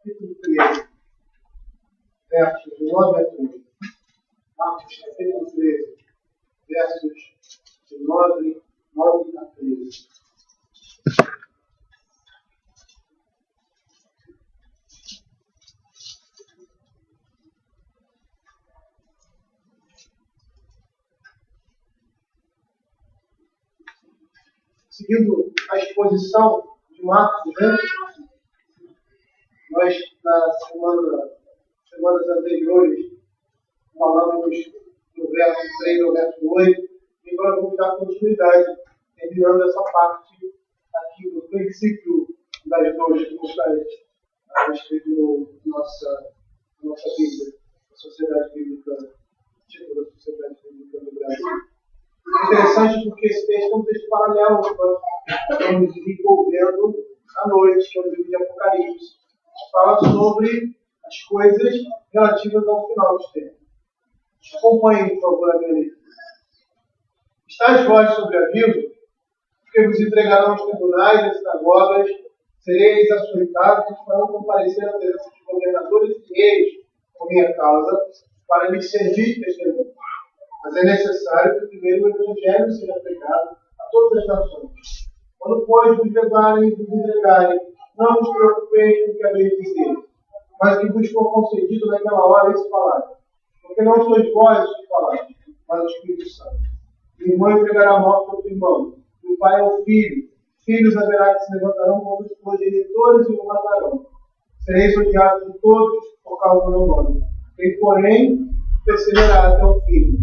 capítulo 13, versos de 9 a 13. Marcos, capítulo 13, versos de 9 a 13. Seguindo a exposição de Marcos, né? Nós, semanas anteriores, falamos do verso 3 ao verso 8, e agora vamos dar continuidade, terminando essa parte aqui do princípio das dores que está escrito na nossa Bíblia, a Sociedade Bíblica, título da Sociedade Bíblica do Brasil. É interessante porque esse texto é um texto paralelo, nós estamos desenvolvendo à noite, que é o livro de Apocalipse. Fala sobre as coisas relativas ao final dos tempos. Acompanhem, por favor, a minha leitura. Estais vós sobre aviso, porque vos entregarão aos tribunais e às sinagogas, sereis açoitados e farão comparecer à presença de governadores e reis por minha causa, para lhes servir de testemunho. Mas é necessário que primeiro o Evangelho seja pregado a todas as nações. Quando, pois, vos levarem e vos entregarem, não vos preocupeis com o que haveis de dizer, mas que vos for concedido naquela hora esse falar. Porque não sois vós que falais, mas o Espírito Santo. O irmão entregará a morte ao irmão, e o pai ao filho. Filhos haverá que se levantarão contra os progenitores e o matarão. Sereis odiados de todos por causa do meu nome. Quem, porém, perseverar até o fim.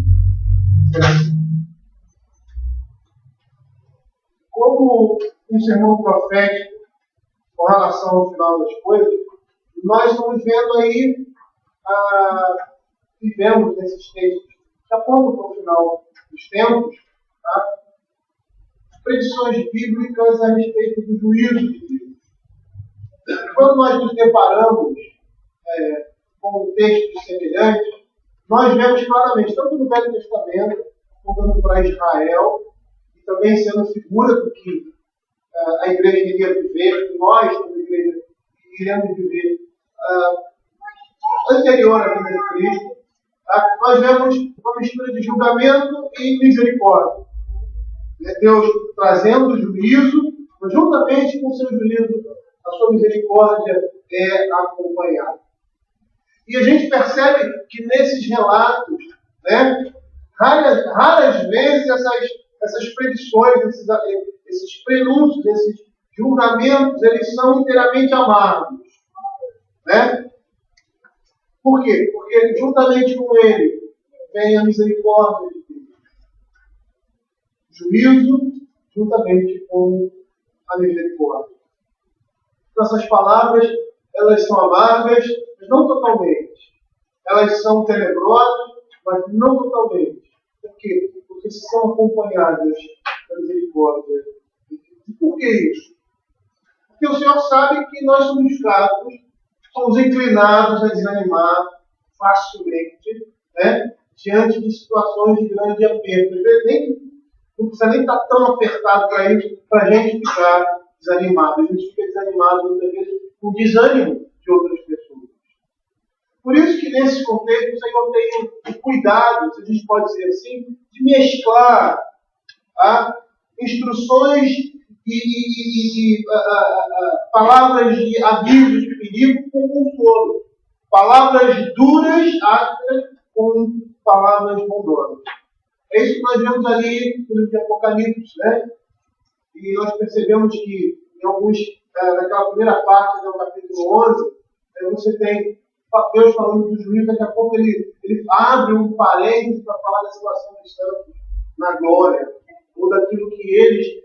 Como um sermão profético com relação ao final das coisas, nós estamos vendo aí, vivemos nesses textos que apontam para o final dos tempos, tá? Predições bíblicas a respeito do juízo de Deus. Quando nós nos deparamos com um texto semelhante, nós vemos claramente, tanto no Velho Testamento, apontando para Israel, e também sendo figura do que a igreja iria viver, que nós, como igreja, iremos viver anterior à vinda de Cristo, tá? Nós vemos uma mistura de julgamento e misericórdia. Deus trazendo juízo, mas juntamente com o seu juízo, a sua misericórdia é acompanhada. E a gente percebe que nesses relatos, né, raras vezes essas predições, esses prenúncios, esses julgamentos, eles são inteiramente amargos. Né? Por quê? Porque juntamente com ele vem a misericórdia de Deus. Juízo juntamente com a misericórdia. Nossas palavras, elas são amargas, mas não totalmente. Elas são tenebrosas, mas não totalmente. Por quê? Porque são acompanhadas da misericórdia. E por que isso? Porque o Senhor sabe que nós somos fracos, somos inclinados a desanimar facilmente, né? Diante de situações de grande aperto. Às vezes não precisa nem estar tão apertado para a gente ficar desanimado. A gente fica desanimado muitas vezes com o desânimo de outras pessoas. Por isso que nesse contexto o Senhor tem o cuidado, se a gente pode dizer assim, de mesclar instruções e palavras de aviso de perigo com consolo. Palavras duras, ásperas, com palavras bondosas. É isso que nós vemos ali no livro de Apocalipse, né? E nós percebemos que em alguns, naquela primeira parte, no capítulo 11, você tem Deus falando do juízo, daqui a pouco ele abre um parênteses para falar da situação dos santos na glória, ou daquilo que eles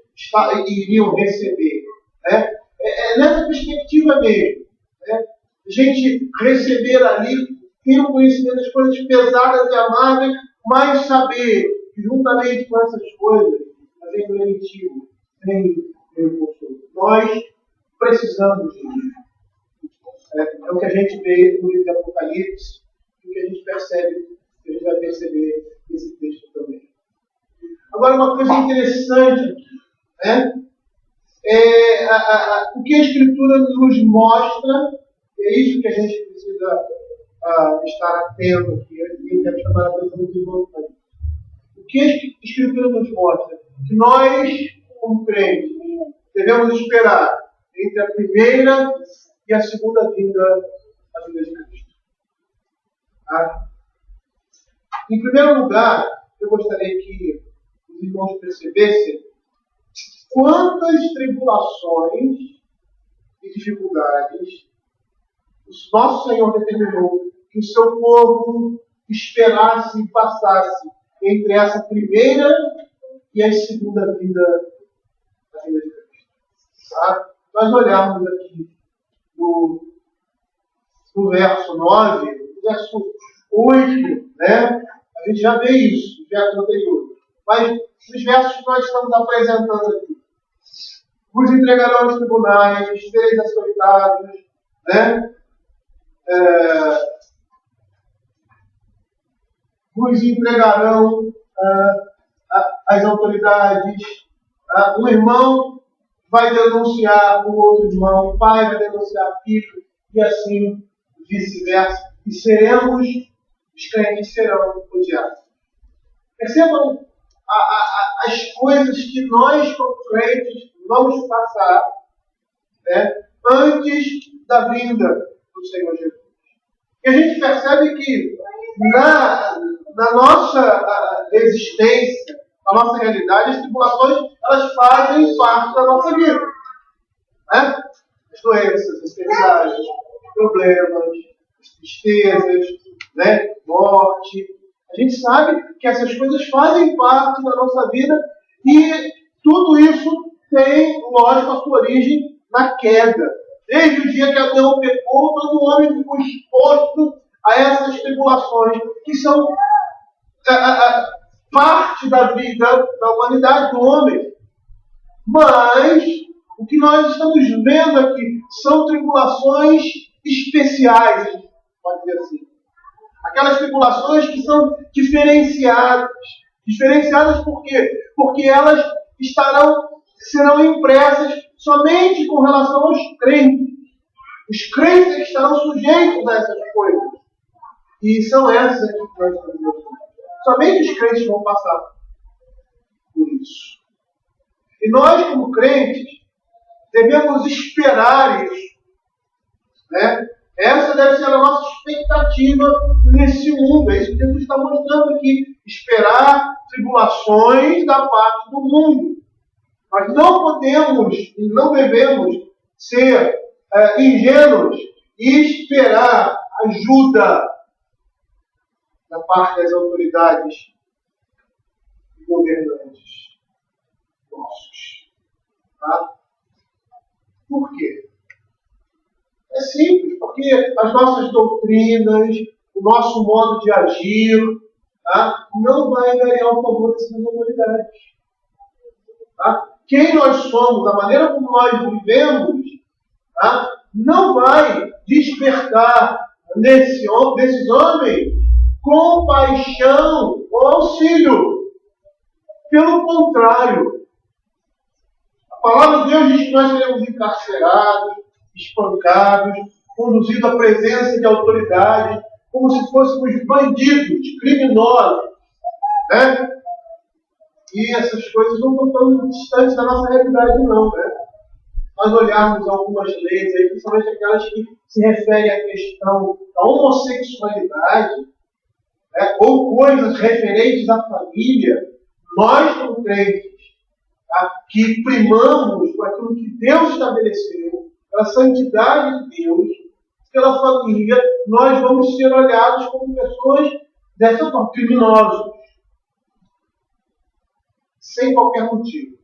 iriam receber. Né? É nessa perspectiva mesmo. Né? A gente receber ali, ter o conhecimento das coisas pesadas e amargas, mas saber que juntamente com essas coisas, vem o remitivo, vem o consolo. Nós precisamos disso. É o que a gente vê no livro de Apocalipse, e o que a gente percebe, que a gente vai perceber nesse texto também. Agora, uma coisa interessante aqui, né? O que a Escritura nos mostra É isso que a gente precisa estar atento aqui. Eu quero chamar a atenção dos irmãos. O que a Escritura nos mostra? Que nós, como crentes, devemos esperar entre a primeira e a segunda vinda da vida de Cristo. Tá? Em primeiro lugar, eu gostaria que os irmãos percebessem quantas tribulações e dificuldades o nosso Senhor determinou que o seu povo esperasse e passasse entre essa primeira e a segunda vinda da vida de Cristo. Tá? Nós olharmos aqui no verso 9, no verso 8, né? A gente já vê isso, no verso anterior. Mas os versos que nós estamos apresentando aqui. Vos entregarão aos tribunais, sereis açoitados, né? Vos entregarão às autoridades. Um irmão vai denunciar o outro irmão, o pai vai denunciar o filho, e assim vice-versa. E os crentes serão odiados. Percebam as coisas que nós, como crentes, vamos passar, né, antes da vinda do Senhor Jesus. E a gente percebe que na nossa existência, na nossa realidade, as tribulações elas fazem parte da nossa vida. Né? As doenças, as enfermidades, os problemas, as tristezas, né? Morte. A gente sabe que essas coisas fazem parte da nossa vida e tudo isso tem, lógico, a sua origem na queda. Desde o dia que Adão pecou, todo homem ficou exposto a essas tribulações que são parte da vida da humanidade, do homem. Mas o que nós estamos vendo aqui são tribulações especiais, pode dizer assim. Aquelas tribulações que são diferenciadas. Diferenciadas por quê? Porque elas serão impressas somente com relação aos crentes. Os crentes estarão sujeitos a essas coisas. E são essas aqui que nós estamos mostrando. Somente os crentes vão passar por isso. E nós, como crentes, devemos esperar isso. Né? Essa deve ser a nossa expectativa nesse mundo. É isso que Jesus está mostrando aqui. Esperar tribulações da parte do mundo. Mas não podemos e não devemos ser ingênuos e esperar ajuda da parte das autoridades e governantes nossos. Tá? Por quê? É simples, porque as nossas doutrinas, o nosso modo de agir, tá? Não vai ganhar o favor dessas autoridades. Tá? Quem nós somos, a maneira como nós vivemos, tá? Não vai despertar nesses homens compaixão ou auxílio. Pelo contrário, a palavra de Deus diz que nós seremos encarcerados, espancados, conduzidos à presença de autoridade, como se fôssemos bandidos, criminosos. Né? E essas coisas não estão tão distantes da nossa realidade, não. Né? Nós olharmos algumas leis, aí, principalmente aquelas que se referem à questão da homossexualidade, né? Ou coisas referentes à família, nós, como crentes, tá? Que primamos por aquilo que Deus estabeleceu, pela santidade de Deus, pela família, nós vamos ser olhados como pessoas dessa forma, criminosos. Sem qualquer motivo.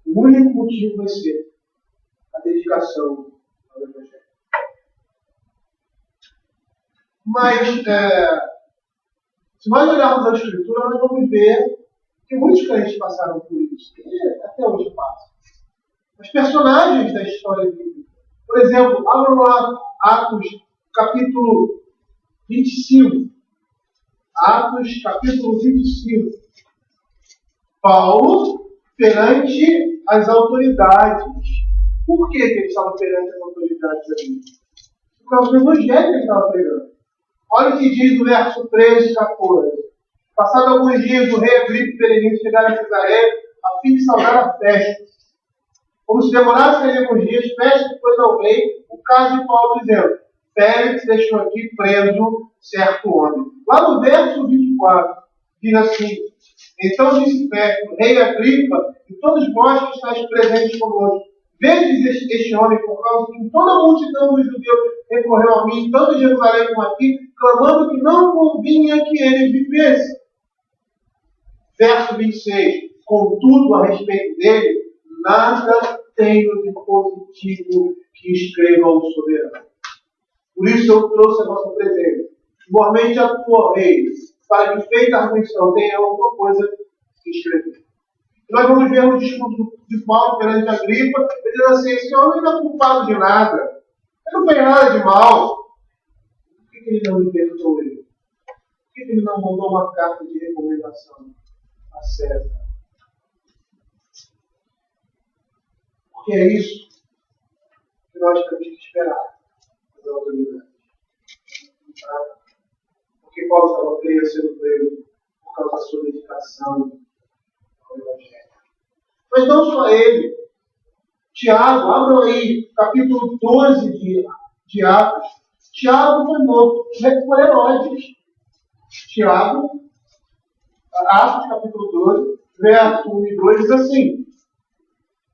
O único motivo vai ser a dedicação ao Evangelho. Mas, se nós olharmos a Escritura, nós vamos ver que muitos crentes passaram por isso. E até hoje passam. Os personagens da história bíblica. Por exemplo, abram lá Atos, capítulo 25. Atos, capítulo 25. Paulo perante as autoridades. Por que ele estava perante as autoridades ali? Por causa do evangelho que ele estava pregando. Olha o que diz no verso 13 e 14. Passado alguns dias, o rei Agripa e Berenice chegaram a Cesaré a fim de saudar a festa. Como se demorasse alguns dias, Festo pôs ao rei o caso de Paulo, dizendo: Félix deixou aqui preso certo homem. Lá no verso 24, diz assim: Então disse Festo, rei Agripa, e todos vós que estáis presentes conosco, vedes este homem, por causa que toda a multidão dos judeus recorreu a mim, tanto em Jerusalém como aqui, clamando que não convinha que ele vivesse. Verso 26. Contudo, a respeito dele, nada tenho de positivo que escreva ao soberano. Por isso eu trouxe a vossa presença. Igualmente a tua, rei, para que feita a arguição tenha alguma coisa que escrever. E nós vamos ver o discurso de Paulo perante Agripa, ele diz assim: esse homem não é culpado de nada. Ele não fez nada de mal. Por que ele não libertou ele? Por que ele não mandou uma carta de recomendação a César? Porque é isso que nós temos que esperar das autoridades. Tá? Porque Paulo estava preso, sendo preso por causa da sua dedicação ao Evangelho. Mas não só ele. Tiago, abram aí, capítulo 12 de Atos. Tiago foi morto por Herodes. Tiago, Atos, capítulo 12, verso 1 e 2, diz assim: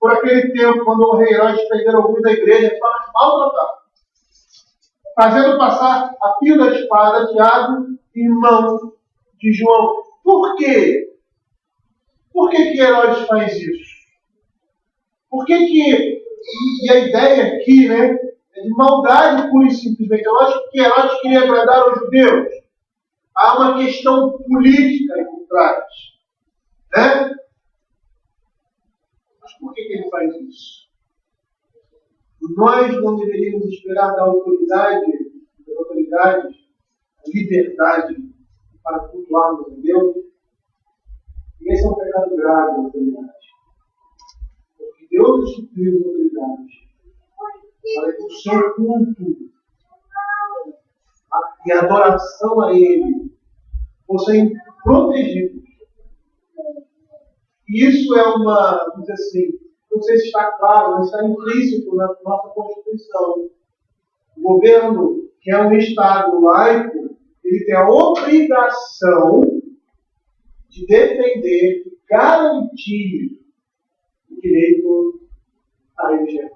por aquele tempo, quando o rei Herodes prendeu alguns da igreja para maltratar, fazendo passar a fio da espada Tiago, irmão de João. Por quê? Por que Herodes faz isso? Por que e a ideia aqui, né, é de maldade pura e simplesmente. Eu acho que Herodes queria agradar aos judeus. Há uma questão política aí por trás. Né? Mas por que ele faz isso? Nós não deveríamos esperar das autoridades, a liberdade para cultuarmos a Deus. E esse é um pecado grave da autoridade. Porque Deus instituiu as autoridades para que o seu culto e adoração a Ele fossem protegidos. E isso é uma, vamos dizer assim, não sei se está claro, mas está implícito na nossa Constituição. O governo, que é um Estado laico, ele tem a obrigação de defender, garantir o direito à religião.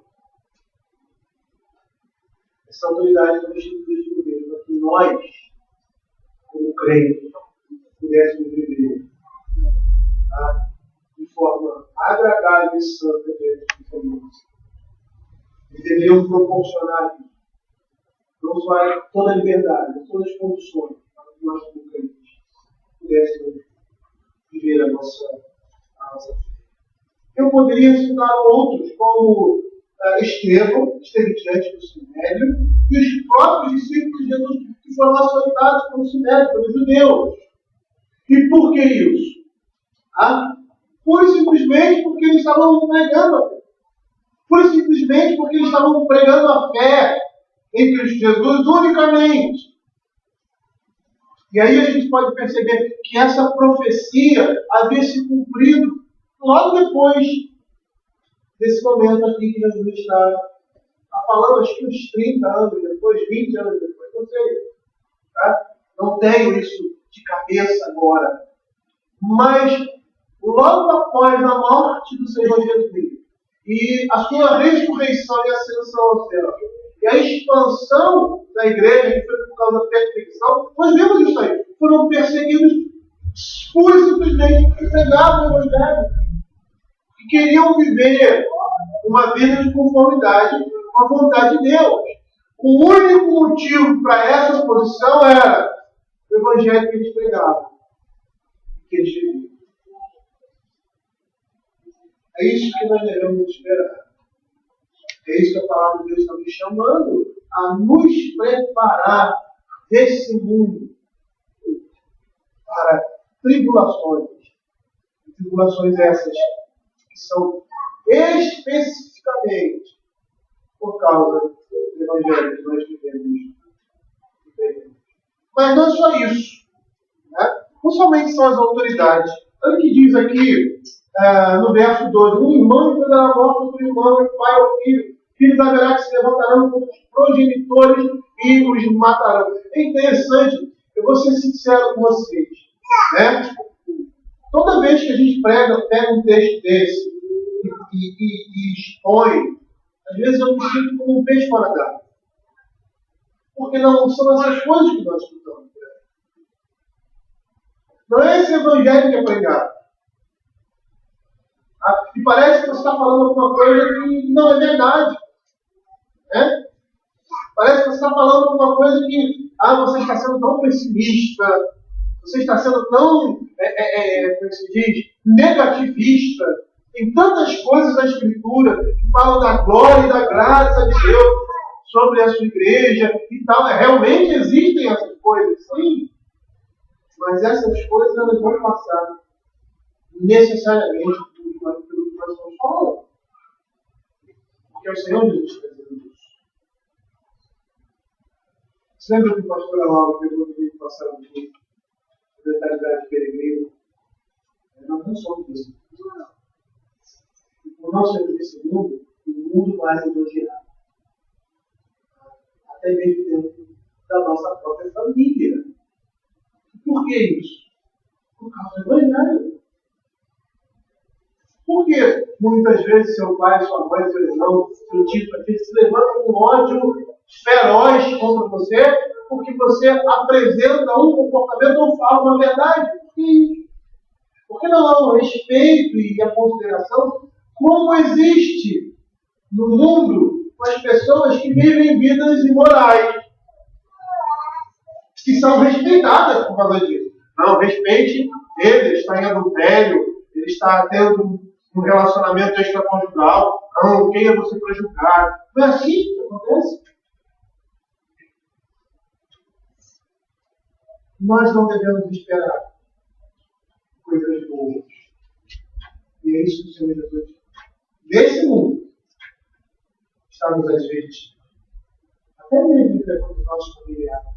Essa autoridade foi instituída de governo para que nós, como crentes, pudéssemos viver, tá, de forma agradável e santa diante do Senhor. E deveriam proporcionar isso. Não só toda a liberdade, mas todas as condições para que nós, como crentes, pudéssemos viver a nossa fé. Eu poderia citar outros, como Estevão, esteve diante do Sinédrio, e os próprios discípulos de Jesus que foram açoitados pelo Sinédrio, pelos judeus. E por que isso? Pura e simplesmente porque eles estavam pregando a fé. Pura e simplesmente porque eles estavam pregando a fé em Cristo Jesus unicamente. E aí a gente pode perceber que essa profecia havia se cumprido logo depois desse momento aqui que Jesus está falando, acho que uns 30 anos depois, 20 anos depois, não sei. Tá? Não tenho isso de cabeça agora. Mas logo após a morte do Senhor Jesus e a sua ressurreição e ascensão ao céu, e a expansão da igreja, que foi por causa da perseguição, nós vemos isso aí. Foram perseguidos pura e simplesmente porque pregavam o Evangelho. E queriam viver uma vida de conformidade com a vontade de Deus. O único motivo para essa oposição era o Evangelho que eles pregavam, que eles viviam. É isso que nós devemos esperar. É isso que a palavra de Deus está nos chamando a nos preparar desse mundo para tribulações. Tribulações essas que são especificamente por causa do Evangelho que nós vivemos Mas não é só isso. Né? Não somente são as autoridades. Olha o que diz aqui no verso 12. Um irmão enfrentará a morte, outro irmão, e pai ou filho. Filhos haverá que se levantarão contra os progenitores e os matarão. É interessante, eu vou ser sincero com vocês. Né? Toda vez que a gente pega um texto desse e expõe, às vezes eu me sinto como um peixe fora d'água. Porque não são essas coisas que nós escutamos. Não é esse evangelho que é pregado. E parece que você está falando alguma coisa que não é verdade. Né? Parece que você está falando alguma coisa que você está sendo tão pessimista, você está sendo tão, como se diz, negativista. Tem tantas coisas na Escritura que falam da glória e da graça de Deus sobre a sua igreja e tal. Realmente existem essas coisas, sim. Mas essas coisas elas vão passar necessariamente pelo que nós estamos falando. Porque é o Senhor Jesus está dizendo isso. Você lembra que o pastor Amaldo pegou no vídeo passado aqui? Mentalidade peregrina? Nós não somos isso. Por nós sermos desse mundo, o mundo vai nos odiar. Até mesmo dentro da nossa própria família. Por que isso? Por causa do evangelho. Por que muitas vezes seu pai, sua mãe, seu irmão, seu tio, sua tia se levantam com ódio feroz contra você porque você apresenta um comportamento ou fala uma verdade? Por que isso? Porque não há o respeito e a consideração como existe no mundo com as pessoas que vivem vidas imorais, que são respeitadas por causa disso. Não, respeite ele está em adultério, ele está tendo um relacionamento extraconjugal. Não, quem é você para julgar? Não é assim que acontece? Nós não devemos esperar coisas boas. E é isso que o Senhor Jesus, nesse mundo, está nos advertindo. Até mesmo com os nossos familiares.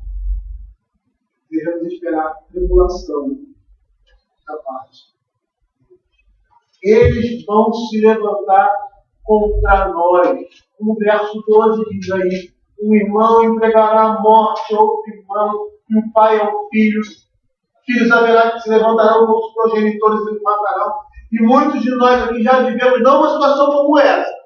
Devemos esperar tribulação da parte. Eles vão se levantar contra nós. O verso 12 diz aí: um irmão entregará a morte a outro irmão, e o pai ao filho. Filhos haverá que se levantarão contra os progenitores e os matarão. E muitos de nós aqui já vivemos não uma situação como essa.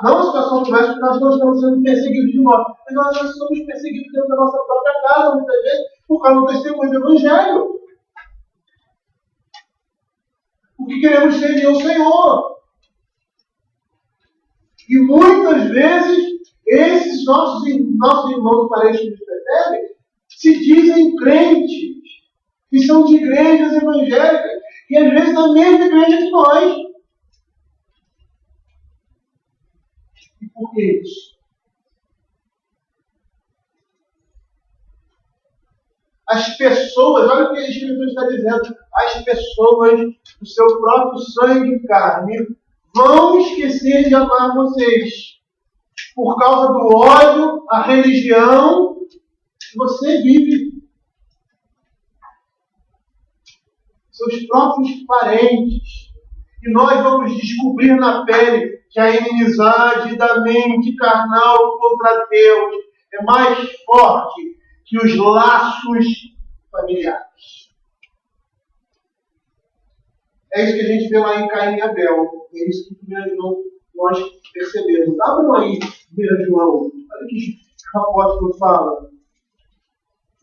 Não uma situação como essa, porque nós não estamos sendo perseguidos de morte. Mas nós somos perseguidos dentro da nossa própria casa, muitas vezes, por causa do testemunho do Evangelho. Porque queremos servir ao Senhor. E muitas vezes, esses nossos irmãos parentes que nos percebem, se dizem crentes, que são de igrejas evangélicas, e às vezes na mesma igreja que nós. E por que isso? As pessoas, olha o que a Escritura está dizendo, as pessoas do seu próprio sangue e carne vão esquecer de amar vocês por causa do ódio, a religião que você vive. Seus próprios parentes. E nós vamos descobrir na pele que a inimizade da mente carnal contra Deus é mais forte que os laços familiares. É isso que a gente vê lá em Caim e Abel. É isso que nós percebemos. Abram aí, 1 João. Olha o que o apóstolo fala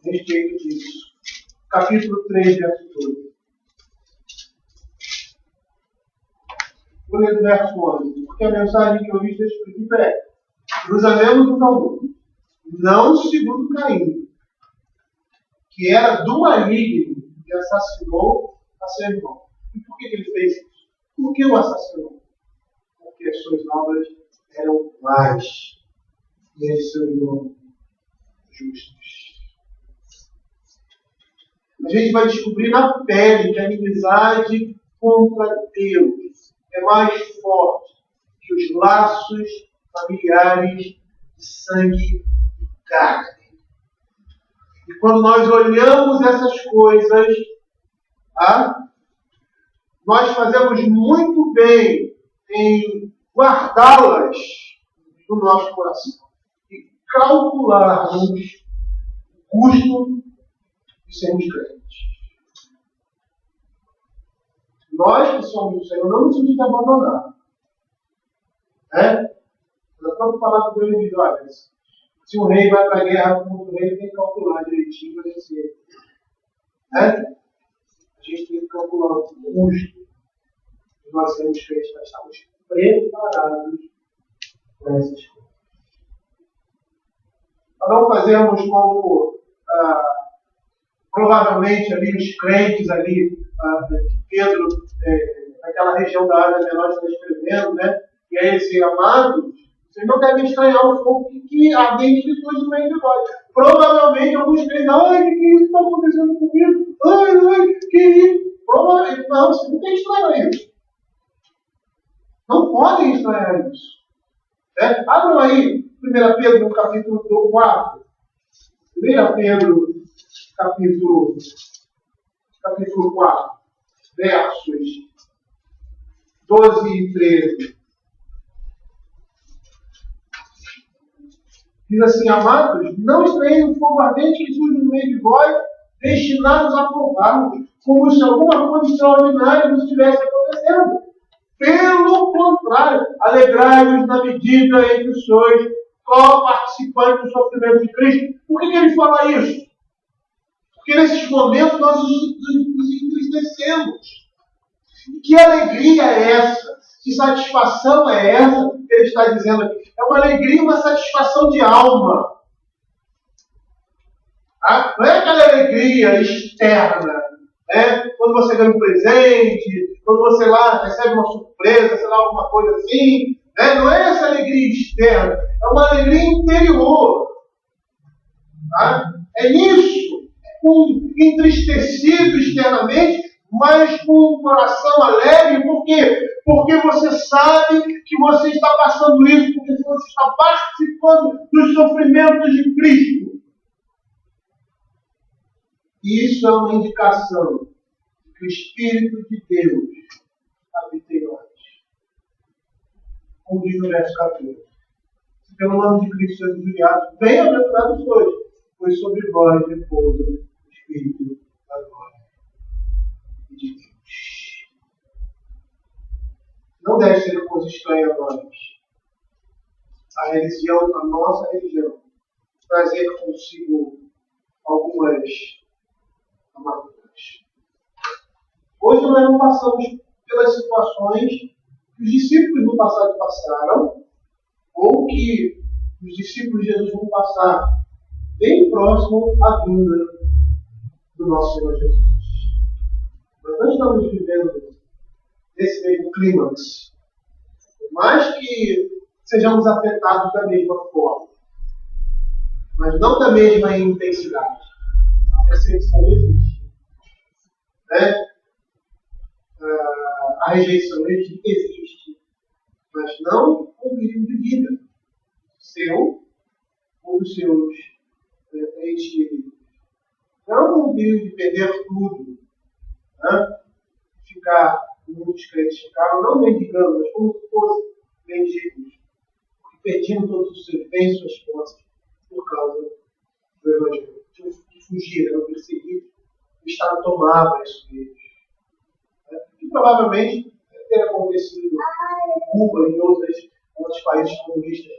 a respeito disso. Capítulo 3, verso 2. Vou ler do verso 11. Porque a mensagem que eu vi desse princípio é: nos amemos um ao outro, não segundo Caim, que era do maligno e assassinou a seu irmão. E por que ele fez isso? Por que o assassinou? Porque as suas obras eram más e ele seu irmão justos. A gente vai descobrir na pele que a inimizade contra Deus é mais forte que os laços familiares de sangue e carne. E quando nós olhamos essas coisas, nós fazemos muito bem em guardá-las no nosso coração e calcularmos o custo de sermos crentes. Nós que somos do Senhor não nos sentimos abandonados. Na própria palavra de Deus diz, olha, se um rei vai para a guerra contra o rei, ele tem que calcular direitinho para vencer. A gente tem que calcular o custo de nós sermos crentes, nós estamos preparados para essas coisas. Para não fazermos como provavelmente ali os crentes ali, que Pedro, naquela região da Ásia Menor está escrevendo, e aí esse amado, vocês não devem estranhar o fogo que ardente de pessoas no meio de nós. Provavelmente alguns crentes, ai, que isso está acontecendo comigo? Ai, que isso? Provavelmente, não, vocês não tem que estranhar isso. Não podem estranhar isso. Abram aí 1 Pedro, no capítulo 4. 1 Pedro, capítulo 4, versos 12 e 13. Diz assim, amados, não estranhem o fogo ardente que surge no meio de vós, destinados a provar-vos, como se alguma coisa extraordinária nos estivesse acontecendo. Pelo contrário, alegrai-vos na medida em que sois co-participantes do sofrimento de Cristo. Por que ele fala isso? Porque nesses momentos nós nos entristecemos. Que alegria é essa? Que satisfação é essa que ele está dizendo aqui? É uma alegria, uma satisfação de alma. Não é aquela alegria externa. Quando você ganha um presente, quando você lá recebe uma surpresa, sei lá, alguma coisa assim. Não é essa alegria externa, é uma alegria interior. É isso, entristecido externamente, mas com um coração alegre. Por quê? Porque você sabe que você está passando isso, porque você está participando dos sofrimentos de Cristo. E isso é uma indicação de que o Espírito de Deus habita em nós. Como diz no verso 14. Se pelo nome de Cristo sois enviados, bem-aventurados sois, pois sobre vós repousa o Espírito da glória e de Deus. Não deve ser coisa estranha a nós. A religião, a nossa religião, trazer consigo algumas amarguras. Hoje nós não passamos pelas situações que os discípulos no passado passaram, ou que os discípulos de Jesus vão passar bem próximo à vinda do nosso Senhor Jesus. Mas nós estamos vivendo nesse mesmo clímax. Por mais que sejamos afetados da mesma forma, mas não da mesma intensidade. A perseguição existe. A rejeição existe. Mas não com o perigo de vida seu ou dos seus entes queridos. Não com o perigo de perder tudo. Ficar, muitos crentes ficaram, não mendigando, mas como se fossem mendigos. Porque perdiam todos os seus bens, suas posses, por causa do Evangelho. De fugir, eram perseguidos. O Estado tomava isso deles. E provavelmente ter acontecido em Cuba e em outros países comunistas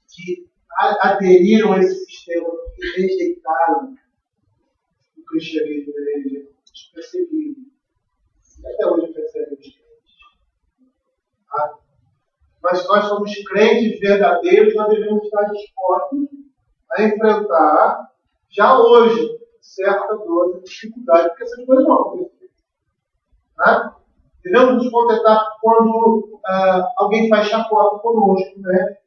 que aderiram a esse sistema e rejeitaram o cristianismo da religião, perseguiram. E até hoje perseguem os crentes. Mas se nós somos crentes verdadeiros, nós devemos estar dispostos a enfrentar, já hoje, certa dor de dificuldade, porque essas coisas não acontecem. Devemos nos contentar quando alguém faz chacota conosco.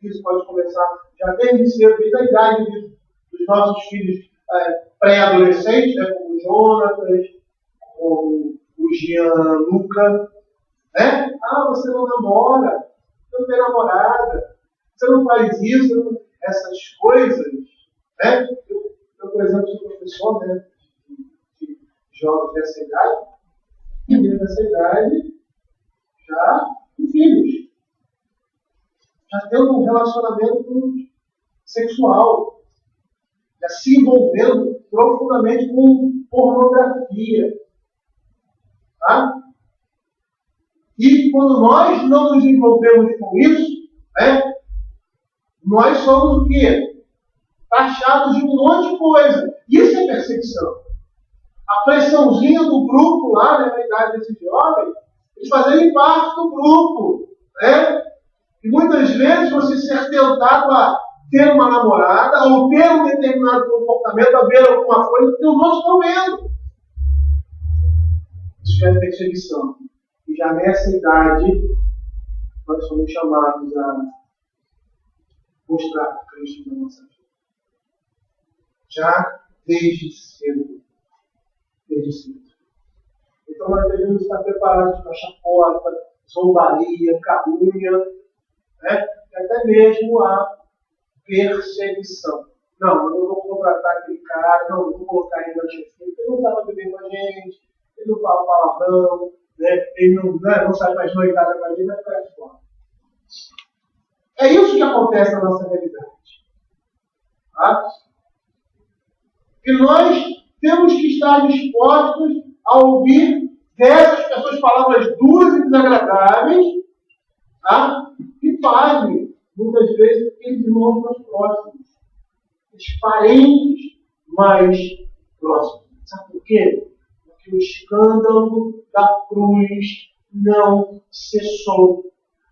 Isso pode começar já desde cedo, desde a idade dos nossos filhos pré-adolescentes, como o Jonatas, como o Gianluca. Você não namora, você não tem namorada, você não faz isso, essas coisas. Eu, por exemplo, sou professor, né, de jovens dessa idade, e dessa idade já com filhos, já tendo um relacionamento sexual, já se envolvendo profundamente com pornografia. Tá? E quando nós não nos envolvemos com isso, né, nós somos o quê? Taxados de um monte de coisa. Isso é perseguição. A pressãozinha do grupo lá, né, na idade desses jovens, eles fazerem parte do grupo. Né? E muitas vezes você ser tentado a ter uma namorada ou ter um determinado comportamento, a ver alguma coisa que os outros estão vendo. Isso é perseguição. E já nessa idade, nós somos chamados a mostrar Cristo na nossa vida. Já desde cedo. Desde cedo. Então nós devemos estar preparados para chacota, zombaria, calúnia, né? E até mesmo a perseguição. Não, eu não vou contratar aquele cara, não, eu vou colocar ele na chefia, porque ele não sabe beber com a gente, ele não fala palavrão, né? Ele não sabe mais noitada com a gente, vai ficar de fora. É isso que acontece na nossa realidade. Tá? E nós temos que estar dispostos a ouvir dessas pessoas palavras duras e desagradáveis, tá? E pasmem, muitas vezes, aqueles irmãos mais próximos, os parentes mais próximos. Sabe por quê? Porque o escândalo da cruz não cessou.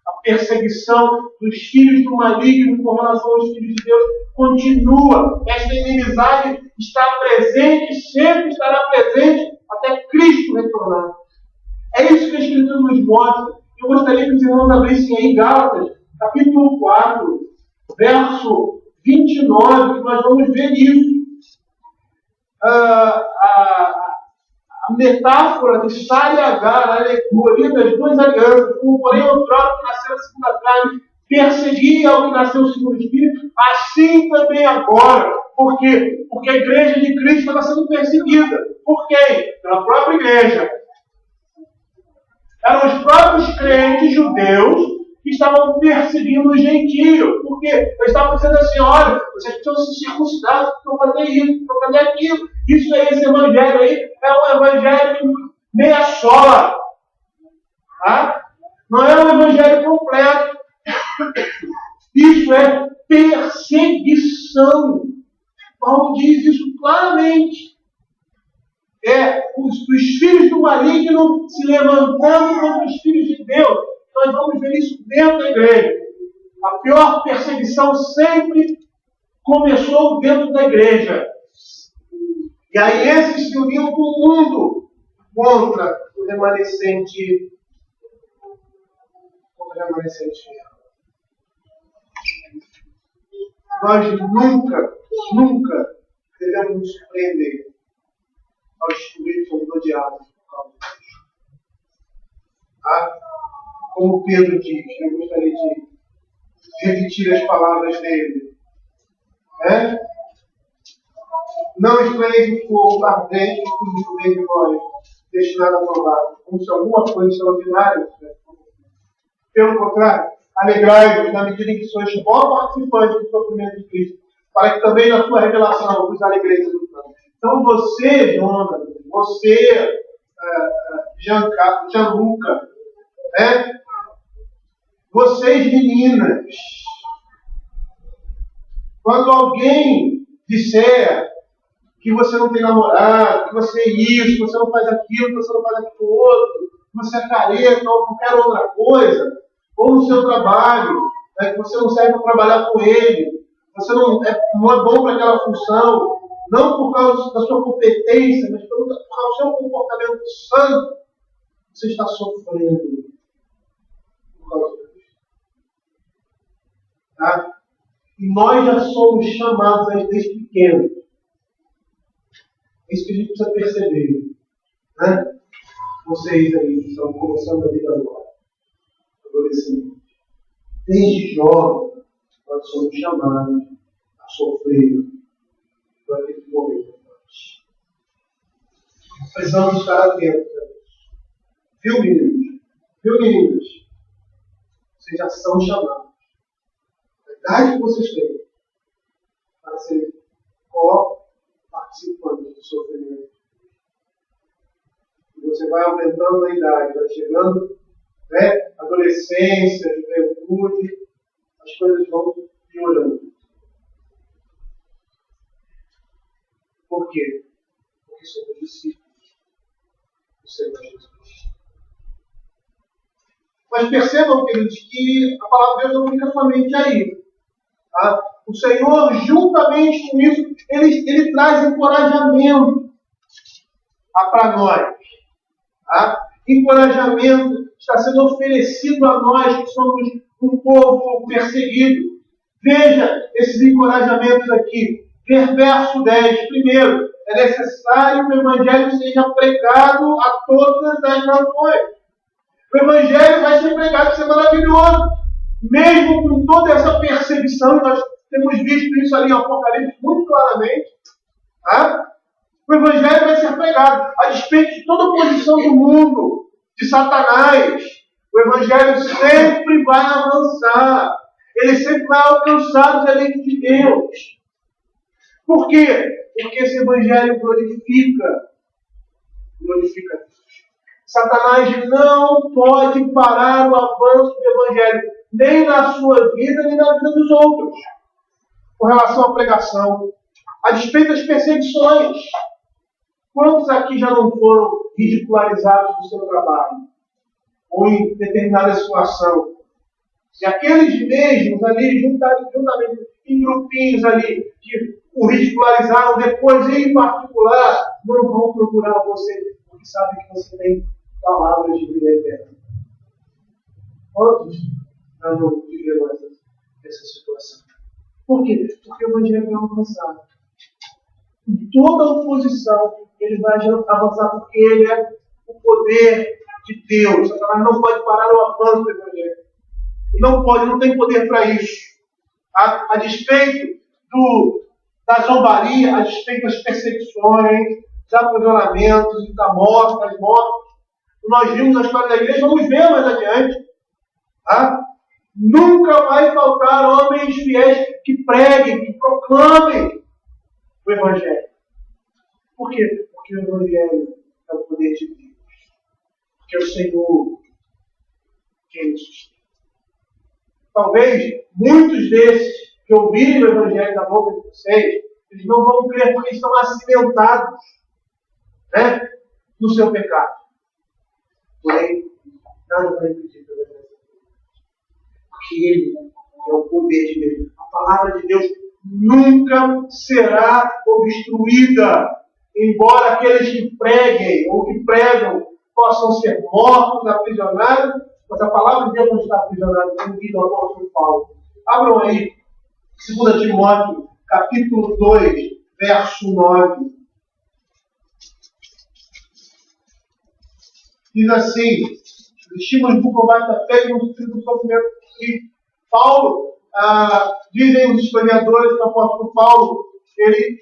A perseguição dos filhos do maligno com relação aos filhos de Deus continua. Esta inimizade está presente, sempre estará presente, até Cristo retornar. É isso que a Escritura nos mostra. Eu gostaria que os irmãos abrissem aí Gálatas, capítulo 4, verso 29, que nós vamos ver isso. A metáfora de Sara e Agar, a alegoria das duas alianças, como porém outrora que nasceu a segunda carne, perseguia ao que nasceu o segundo espírito, assim também agora. Por quê? Porque a igreja de Cristo estava sendo perseguida. Por quem? Pela própria igreja. Eram os próprios crentes judeus que estavam perseguindo os gentios. Por quê? Eles estavam dizendo assim, olha, vocês precisam se circuncidar, precisam fazer isso, precisam fazer aquilo. Isso aí, esse evangelho aí, é um evangelho meia sola. Tá? Não é um evangelho completo. Isso é perseguição. Paulo diz isso claramente. Os filhos do maligno se levantando contra os filhos de Deus. Nós vamos ver isso dentro da igreja. A pior perseguição sempre começou dentro da igreja. E aí esses se uniam com o mundo contra o remanescente. Nós nunca devemos nos surpreender ao descobrir que somos odiados por causa disso. Tá? Como Pedro diz, eu gostaria de repetir as palavras dele. Não estranheis o fogo ardente que no meio de nós, destinado a provar, como se alguma coisa extraordinária. Pelo contrário, alegrai-vos na medida em que sois bom participante do sofrimento de Cristo, para que também na sua revelação vos alegreis do plano. Então você, Jonas, você, Gianluca, vocês meninas, quando alguém disser que você não tem namorado, que você é isso, que você não faz aquilo, que você não faz aquilo outro, que você é careta ou qualquer outra coisa, ou no seu trabalho, que você não serve para trabalhar com ele, você não é bom para aquela função, não por causa da sua competência, mas por causa do seu comportamento santo, você está sofrendo por causa disso. Tá? E nós já somos chamados desde pequenos. É isso que a gente precisa perceber. Né? Vocês aí que estão começando a vida agora, adolescentes, desde jovens, nós somos chamados a sofrer por aquele que morreu por nós. Precisamos estar atentos a isso. Viu, meninos? Viu, meninas? Vocês já são chamados. A idade que vocês têm para serem participantes do sofrimento. E você vai aumentando a idade, vai chegando, né, adolescência, juventude, as coisas vão piorando. Por quê? Porque somos discípulos do Senhor Jesus. Mas percebam, queridos, que a palavra de Deus não fica somente aí. Tá? O Senhor, juntamente com isso, ele traz encorajamento para nós. Tá? Encorajamento está sendo oferecido a nós, que somos um povo perseguido. Veja esses encorajamentos aqui. Verso 10. Primeiro, é necessário que o Evangelho seja pregado a todas as nações. O Evangelho vai ser pregado, isso é maravilhoso. Mesmo com toda essa perseguição, nós temos visto isso ali em Apocalipse muito claramente. Tá? O Evangelho vai ser pregado, a despeito de toda a oposição do mundo, de Satanás. O Evangelho sempre vai avançar. Ele sempre vai alcançar os eleitos de Deus. Por quê? Porque esse Evangelho glorifica Deus. Satanás não pode parar o avanço do Evangelho, nem na sua vida, nem na vida dos outros, com relação à pregação, a despeito das perseguições. Quantos aqui já não foram ridicularizados no seu trabalho, ou em determinada situação? E aqueles mesmos ali, juntamente em grupinhos ali, que o ridicularizaram, depois, em particular, não vão procurar você, porque sabem que você tem palavras de vida eterna. Quantos já não viveram essa situação? Por quê? Porque o Evangelho vai avançar. Em toda a oposição, ele vai avançar porque ele é o poder de Deus. Satanás não pode parar o avanço do Evangelho. Não tem poder para isso. A despeito da zombaria, a despeito das perseguições, dos aprisionamentos e das mortes, nós vimos na história da igreja, vamos ver mais adiante. Tá? Nunca vai faltar homens fiéis que preguem, que proclamem o Evangelho. Por quê? Porque o Evangelho é o poder de Deus. Porque é o Senhor quem nos sustenta. Talvez muitos desses que ouvirem o Evangelho da boca de vocês, eles não vão crer porque estão acimentados, né, no seu pecado. Porém, nada vai impedir pela graça de Deus. Porque Ele é o poder de Deus. A palavra de Deus nunca será obstruída. Embora aqueles que preguem ou que pregam possam ser mortos, aprisionados, mas a palavra de Deus não está aprisionada, como diz o apóstolo Paulo. Abram aí, 2 Timóteo, capítulo 2, verso 9. Diz assim: estímulos do combate da fé e no do sofrimento. E Paulo, dizem os historiadores que o apóstolo Paulo, ele,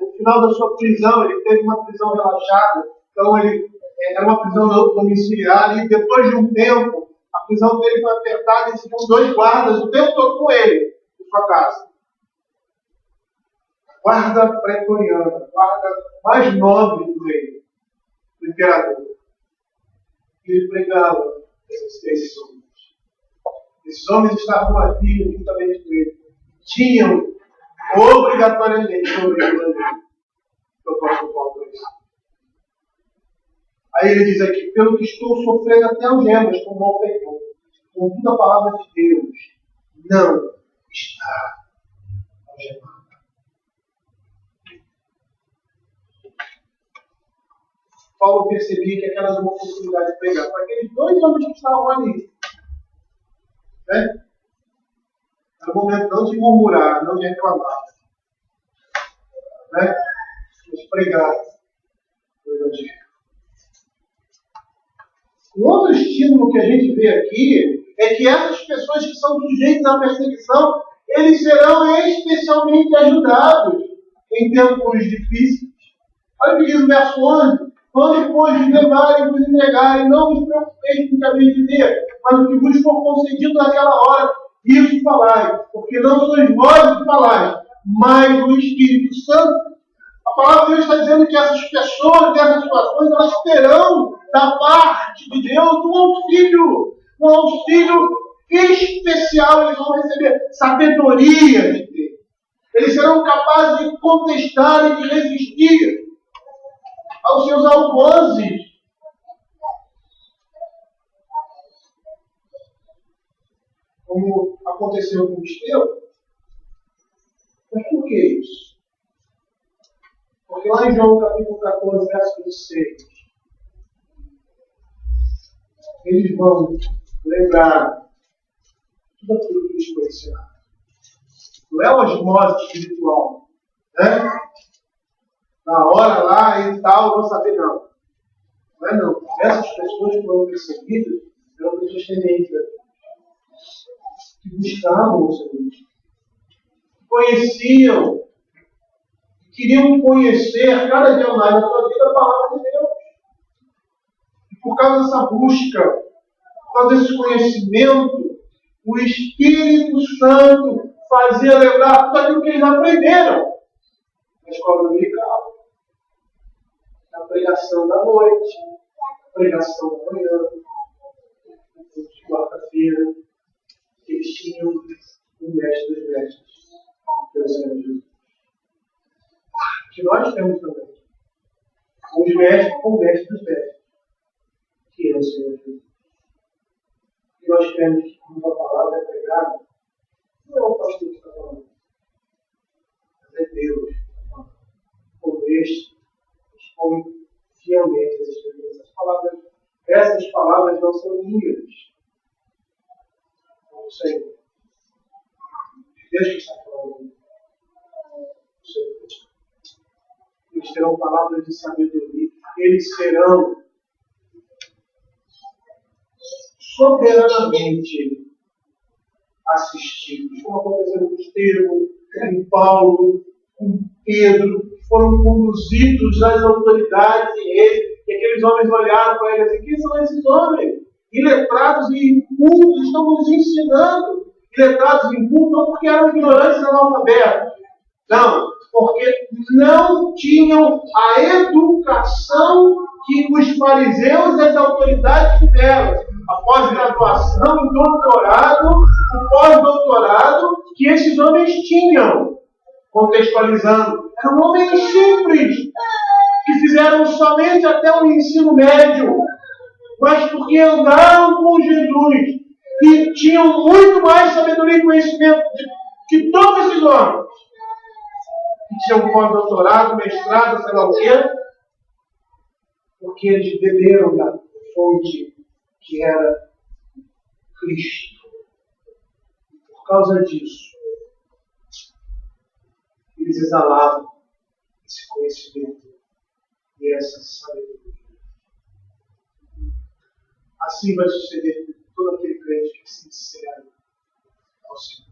no final da sua prisão, ele teve uma prisão relaxada, então ele era uma prisão domiciliar, e depois de um tempo, a prisão dele foi apertada e tinham 2 guardas o tempo todo com ele, em sua casa. Guarda pretoriana, guarda mais nobre do rei, do imperador. E ele pregava esses homens. Esses homens estavam ali juntamente com ele. Tinham obrigatoriamente o apóstolo Paulo isso. Aí ele diz aqui: pelo que estou sofrendo até algemas como malfeitor, contudo a palavra de Deus não está algemada. Paulo percebia que aquela era uma oportunidade de pregar para aqueles 2 homens que estavam ali. Né? Era o momento não de murmurar, não de reclamar. Né? Mas pregar o Evangelho. Um outro estímulo que a gente vê aqui é que essas pessoas que são sujeitas à perseguição, eles serão especialmente ajudados. em tempos difíceis. Olha o que diz o verso 11. Quando depois de levarem vos entregarem, não vos preocupeis com o que haveis de dizer, mas o que vos for concedido naquela hora, isso falai, porque não sois vós que falais, mas o Espírito Santo. A palavra de Deus está dizendo que essas pessoas, dessas situações, elas terão da parte de Deus um auxílio especial. Eles vão receber sabedoria de Deus. Eles serão capazes de contestar e de resistir aos seus algozes. Como aconteceu com o Estevão. Mas por que isso? Porque lá em João capítulo 14, verso 26, eles vão lembrar tudo aquilo que eles conheceram. Não é a osmose espiritual, né? Na hora lá e tal, vou saber, não. Não é não. Essas pessoas que foram perseguidas eram pessoas tementes, que buscavam o Senhor, que conheciam, que queriam conhecer cada dia mais na sua vida a palavra de Deus. E por causa dessa busca, por causa desse conhecimento, o Espírito Santo fazia lembrar tudo aquilo que eles aprenderam na escola dominical, na pregação da noite, na pregação da manhã, de quarta-feira, que eles tinham o mestre dos mestres, que é o Senhor Jesus. Que nós temos também os mestres com o mestre dos mestres, que é o Senhor Jesus. E nós temos que, quando a palavra é pregada, não é o pastor que está falando, mas é Deus que está falando. Como este, expõe fielmente as Escrituras. Essas palavras não são minhas. Não sei. Deus que está falando. Não sei. Eles terão palavras de sabedoria. Eles serão soberanamente assistidos, como aconteceu com Estevão, com Paulo, com Pedro, que foram conduzidos às autoridades e aqueles homens olharam para eles assim: quem são esses homens? Iletrados e incultos, estão nos ensinando. Iletrados e incultos não porque eram ignorantes e analfabetos, não, porque não tinham a educação que os fariseus e as autoridades tiveram. A pós-graduação, o doutorado, o pós-doutorado que esses homens tinham. Contextualizando, eram homens simples, que fizeram somente até o ensino médio, mas porque andaram com Jesus e tinham muito mais sabedoria e conhecimento que todos esses homens, que tinham pós-doutorado, mestrado, sei lá o quê, porque eles beberam da fonte que era Cristo. Por causa disso, eles exalavam esse conhecimento e essa sabedoria. Assim vai suceder com todo aquele crente que é sincero ao Senhor.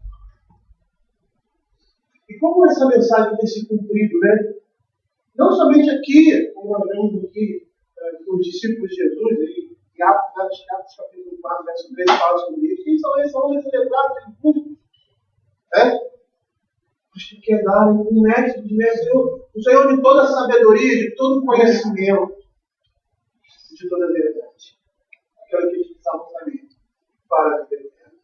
E como essa mensagem tem se cumprido, né? Não somente aqui, como nós vemos aqui, os discípulos de Jesus, em Atos capítulo 4, verso 3, fala sobre isso. Quem são esses homens celebrados em culto? Mas que quer dar um mestre de mestre, o Senhor de toda a sabedoria, de todo o conhecimento, de toda a verdade. Aquilo que a gente precisava saber para a vida eterna.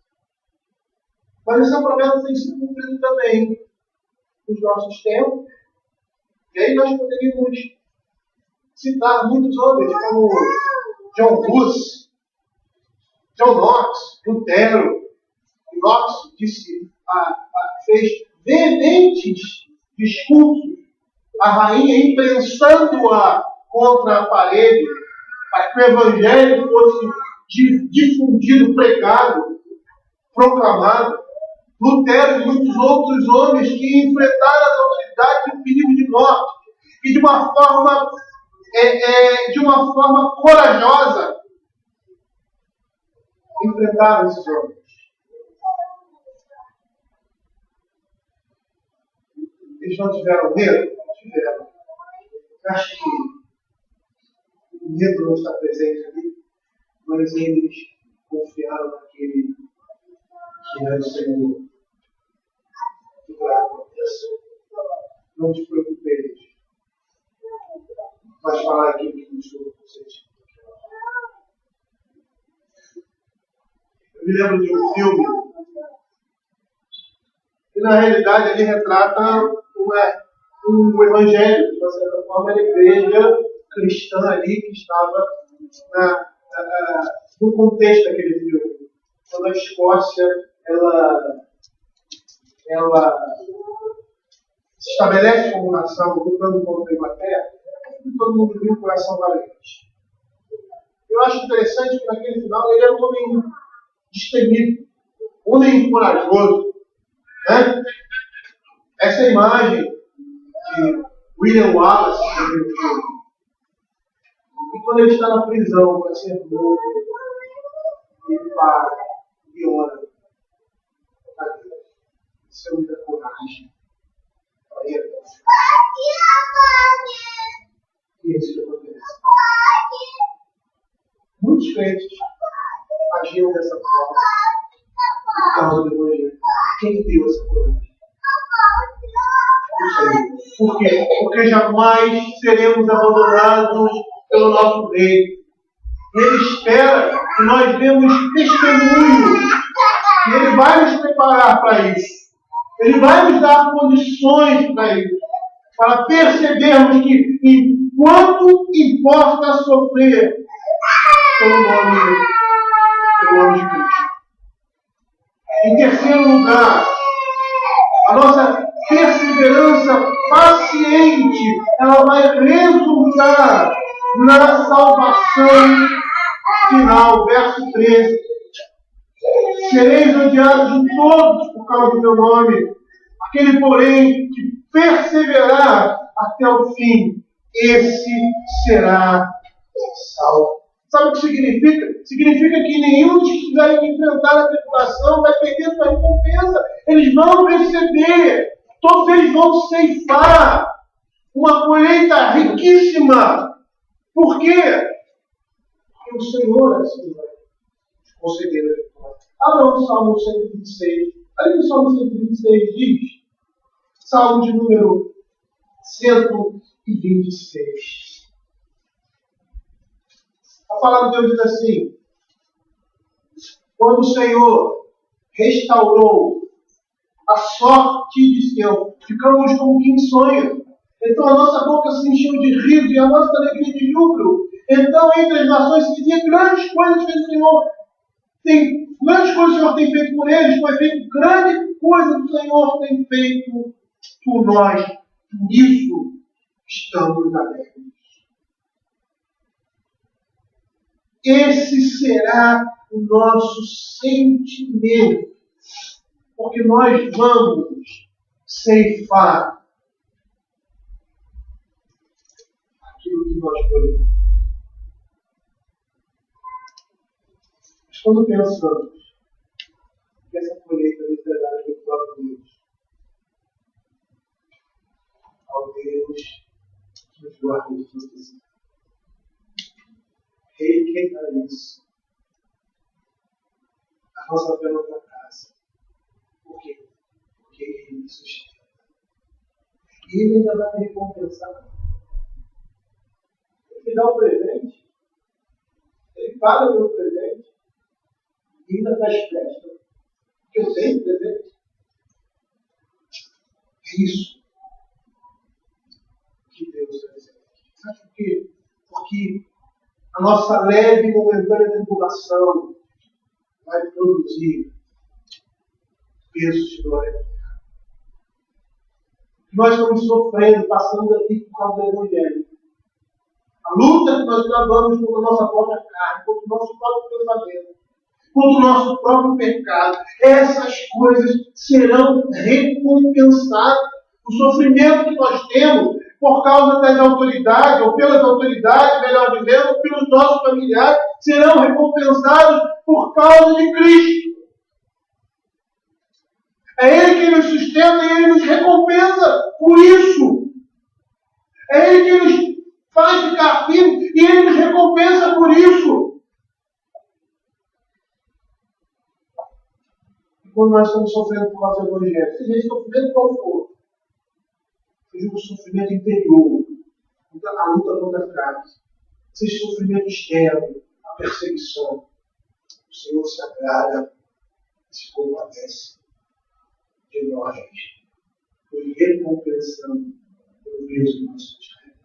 Mas essa promessa tem sido cumprida também nos nossos tempos. E aí nós poderíamos citar muitos homens, como John Hus, John Knox, Lutero. Knox fez veementes discursos, a rainha imprensando-a contra a parede, para que o evangelho fosse difundido, pregado, proclamado. Lutero e muitos outros homens que enfrentaram as autoridades e o perigo de morte, e de uma forma corajosa enfrentaram esses homens. Eles não tiveram medo? Não tiveram. Eu acho que o medo não está presente ali, mas eles confiaram naquele que é o Senhor. Que vai acontecer. Não te preocupeis. Mas falar aquilo que nos for vocês. Eu me lembro de um filme que na realidade ele retrata um evangelho, de uma certa forma, da igreja cristã ali que estava no contexto daquele filme. Quando a Escócia ela se estabelece como nação lutando contra a Inglaterra, todo mundo viu um coração valente. Eu acho interessante que naquele final ele era um homem destemido, um homem corajoso. Né? Essa imagem de William Wallace, e quando ele está na prisão para ser morto, ele para e ora a Deus. Isso é muita coragem para ele. E é isso que acontece. Muitos crentes agiam dessa forma por causa do Evangelho. Quem deu essa coragem? O Senhor. Por quê? Porque jamais seremos abandonados pelo nosso Rei. Ele espera que nós demos testemunho. E Ele vai nos preparar para isso. Ele vai nos dar condições para isso. Para percebermos que enquanto importa sofrer pelo nome de Cristo. Em terceiro lugar, a nossa perseverança paciente, ela vai resultar na salvação final. Verso 13. Sereis odiados de todos por causa do meu nome. Aquele, porém, que perseverar até o fim, esse será salvo. Sabe o que significa? Significa que nenhum dos que estiverem enfrentar a tribulação vai perder sua recompensa. Eles vão receber. Todos eles vão ceifar uma colheita riquíssima. Por quê? Porque o Senhor assim vai conceder a vitória. Não, no Salmo 126. Olha que o Salmo 126 diz. Salmo de número 126. A palavra de Deus diz assim: quando o Senhor restaurou a sorte de Sião, ficamos como quem sonha. Então a nossa boca se encheu de riso e a nossa alegria de júbilo. Então entre as nações se dizia: grandes coisas fez o Senhor. Grandes coisas o Senhor tem feito por eles, foi feito grande coisa que o Senhor tem feito por nós. Por isso estamos alegres. Esse será o nosso sentimento, porque nós vamos ceifar aquilo que nós colhemos. Mas quando pensamos que essa colheita literária do próprio Deus, ao Deus que nos guarda de tudo isso, Ele quem dá isso. A nossa fé não fracassa. Por quê? Porque Ele me sustenta. E Ele ainda vai me recompensar. Ele me dá um presente. Ele paga o meu presente. E ainda faz festa. Porque eu tenho presente. É isso que Deus está dizendo. Sabe por quê? Porque a nossa leve e momentânea tribulação vai produzir pesos de glória. Nós estamos sofrendo, passando aqui por causa do Evangelho. A luta que nós travamos contra a nossa própria carne, contra o nosso próprio pensamento, contra o nosso próprio pecado, essas coisas serão recompensadas. O sofrimento que nós temos por causa das autoridades, ou pelas autoridades, melhor dizendo, pelos nossos familiares, serão recompensados por causa de Cristo. É Ele que nos sustenta e Ele nos recompensa. por isso. É Ele que nos faz ficar firmes e Ele nos recompensa por isso. E quando nós estamos sofrendo por causa do Evangelho, seja esse sofrimento qual for, seja um sofrimento interior, a luta contra a carne, seja sofrimento externo, a perseguição, o Senhor se agrada, se compadece de nós, por recompensando pelo peso do nosso descarregado.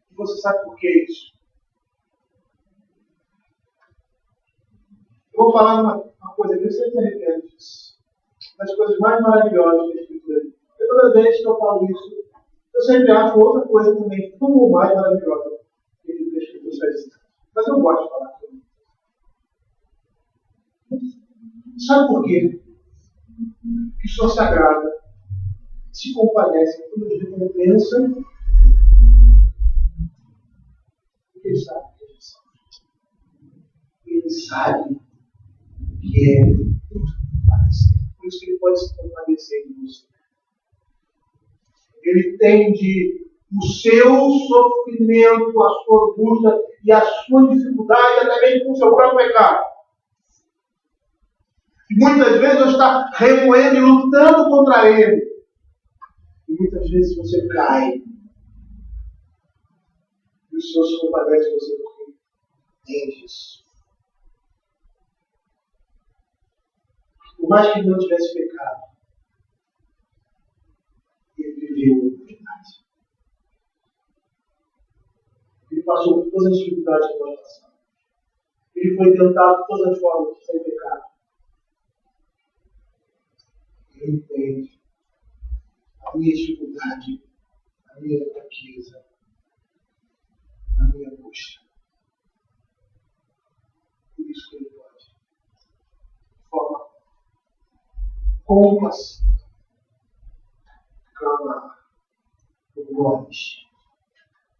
E você sabe por que isso? Eu vou falar uma coisa que eu sempre me arrependo disso. Uma das coisas mais maravilhosas da Escritura. Porque toda vez que eu falo isso, eu sempre acho outra coisa também tão mais maravilhosa que a Escritura está dizendo. Mas eu gosto de falar sobre isso. Sabe por quê? Que o Senhor se agrada, se compadece, quando nos recompensa, porque Ele sabe que Ele sabe. Ele sabe que é compadecer. Por isso que Ele pode se compadecer de você. Ele entende o seu sofrimento, a sua angústia e a sua dificuldade, até mesmo com o seu próprio pecado. E muitas vezes você está remoendo e lutando contra Ele. E muitas vezes você cai. E o Senhor se compadece de você porque entende isso. Por mais que ele não tivesse pecado, ele viveu a verdade. Ele passou por todas as dificuldades que nós passamos. Ele foi tentado de todas as formas sem pecado. Ele entende a minha dificuldade, a minha fraqueza, a minha angústia. Por isso que Ele pode, de forma compassiva, clamar por nós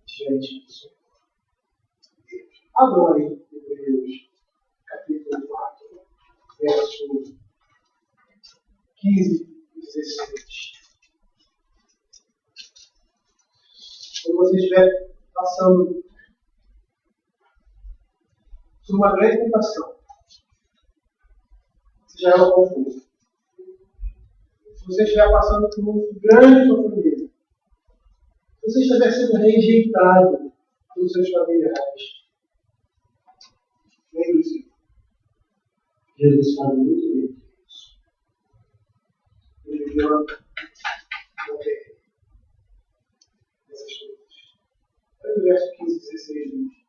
diante do Senhor. Abram aí, Hebreus, capítulo 4, verso 15 e 16. Quando você estiver passando por uma grande tentação, seja ela qual for, se você estiver passando por um grande sofrimento, se você estiver sendo rejeitado pelos seus familiares, lembre-se, Jesus sabe muito bem disso. Ele viveu na terra dessas coisas. Olha o verso 15 e 16 diz: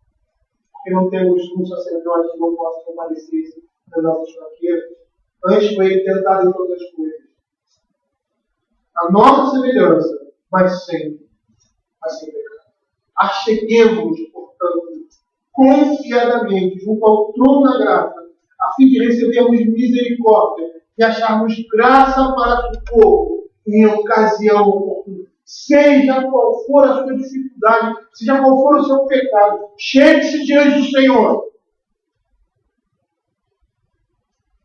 porque não temos um sacerdote que não possa compadecer das nossas fraquezas, antes foi Ele tentado em todas as coisas, a nossa semelhança, mas sem pecado. Acheguemos-nos, portanto, confiadamente junto ao trono da graça, a fim de recebermos misericórdia e acharmos graça para socorro em ocasião oportuna. Seja qual for a sua dificuldade, seja qual for o seu pecado, chegue-se diante do Senhor.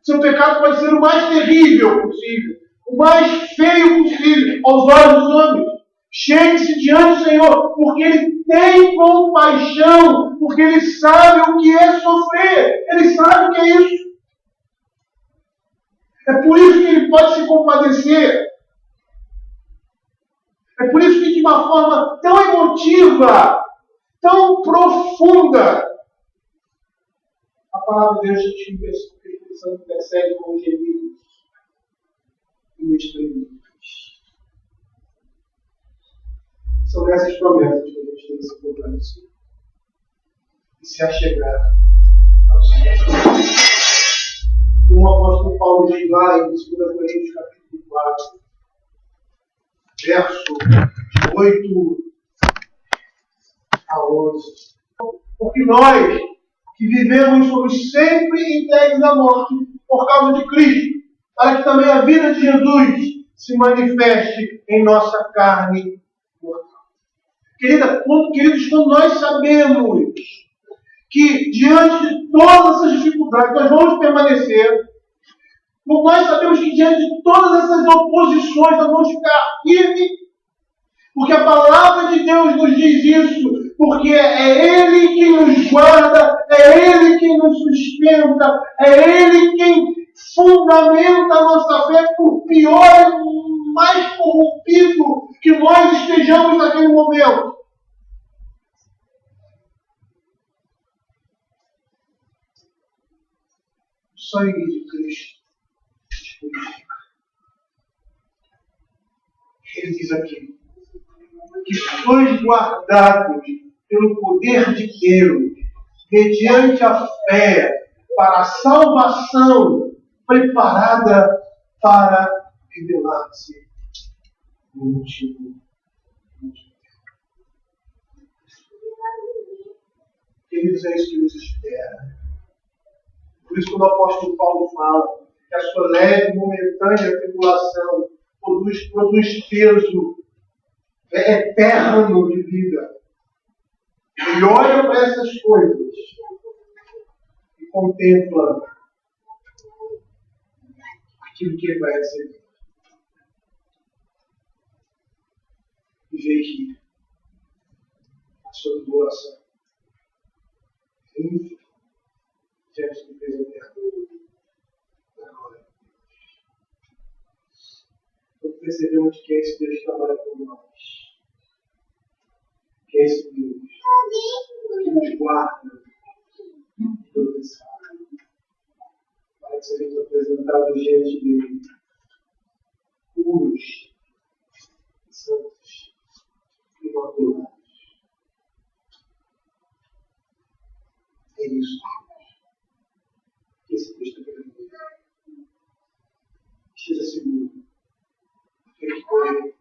Seu pecado pode ser o mais terrível possível, o mais feio possível aos olhos dos homens. Chegue-se diante do Senhor, porque Ele tem compaixão, porque Ele sabe o que é sofrer, Ele sabe o que é isso. É por isso que Ele pode se compadecer. É por isso que de uma forma tão emotiva, tão profunda, a palavra de Deus diz que o Espírito Santo persegue com gemidos inexprimíveis. São essas promessas que a gente tem que se fortalecer e se achegar ao Senhor. O apóstolo Paulo diz lá em 2 Coríntios capítulo 4, verso 8 a 11. Porque nós que vivemos somos sempre entregues à morte por causa de Cristo, para que também a vida de Jesus se manifeste em nossa carne mortal. Queridos, quando nós sabemos que diante de todas essas dificuldades nós vamos permanecer, Nós sabemos que diante de todas essas oposições, nós vamos ficar firmes, porque a palavra de Deus nos diz isso, porque é Ele quem nos guarda, é Ele quem nos sustenta, é Ele quem fundamenta a nossa fé, por pior e mais corrompido que nós estejamos naquele momento. O sangue de Cristo purifica. Ele diz aqui que sois guardados pelo poder de Deus, mediante a fé, para a salvação preparada para revelar-se no último dia. Queridos, é isso que nos espera. Por isso, quando o apóstolo Paulo fala que a sua leve e momentânea tribulação produz peso eterno de vida. Ele olha para essas coisas e contempla aquilo que ele vai receber. E vê que a sua tribulação é ínfima diante do peso eterno da glória de Deus. Então percebemos que é esse Deus que trabalha por nós. Que é esse Deus que nos guarda de todo esse para que sejamos apresentados diante dele, puros, santos e imaculados. É isso que esse texto está querendo dizer. Esteja seguro. Fique com ele.